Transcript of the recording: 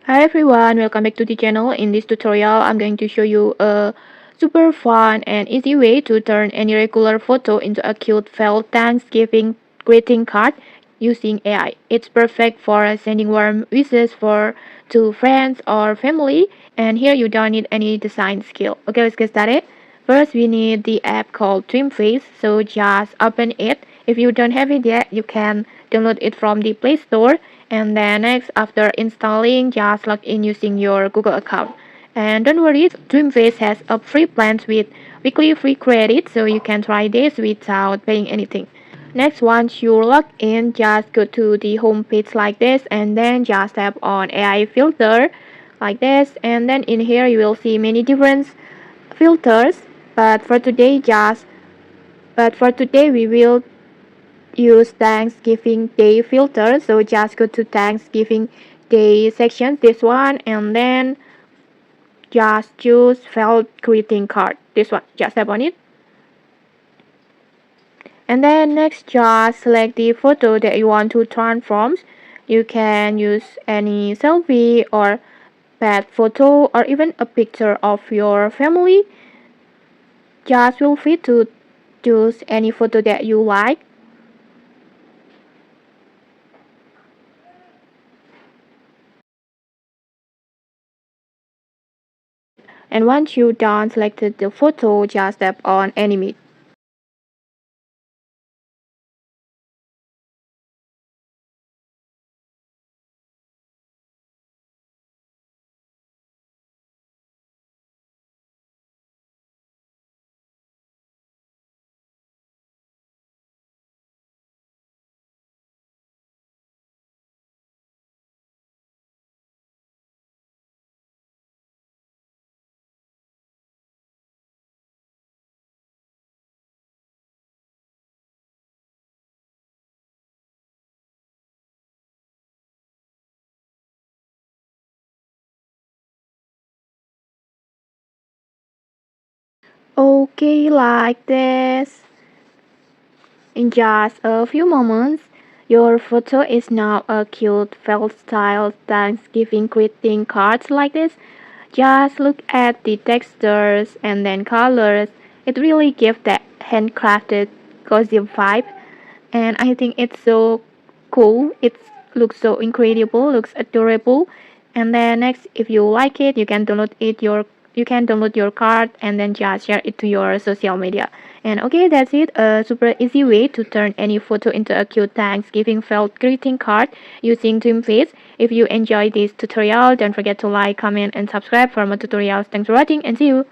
Hi everyone, welcome back to the channel. In this tutorial, I'm going to show you a super fun and easy way to turn any regular photo into a cute felt Thanksgiving greeting card using AI. It's perfect for sending warm wishes to friends or family, and here you don't need any design skill. Okay, let's get started. First, we need the app called Face, so just open it. If you don't have it yet, you can download it from the Play Store. And then next, after installing, just log in using your Google account. And don't worry, Dreamface has a free plan with weekly free credit, so you can try this without paying anything. Next, once you log in, just go to the home page like this, and then just tap on AI filter like this. And then in here, you will see many different filters. But for today, we will use Thanksgiving Day filter. So just go to Thanksgiving Day section, this one, and then just choose felt greeting card. This one, just tap on it. And then next, just select the photo that you want to transform. You can use any selfie or pet photo or even a picture of your family. Just feel free to choose any photo that you like. And once you done selected the photo, just tap on animate. Okay, like this. In just a few moments, your photo is now a cute felt style Thanksgiving greeting card like this. Just look at the textures and then colors. It really gives that handcrafted cozy vibe. And I think it's so cool. It looks so incredible, looks adorable. And then next, if you like it, you can download your card and then just share it to your social media. And okay, that's it. A super easy way to turn any photo into a cute Thanksgiving felt greeting card using Dreamface. If you enjoyed this tutorial, don't forget to like, comment, and subscribe for more tutorials. Thanks for watching and see you.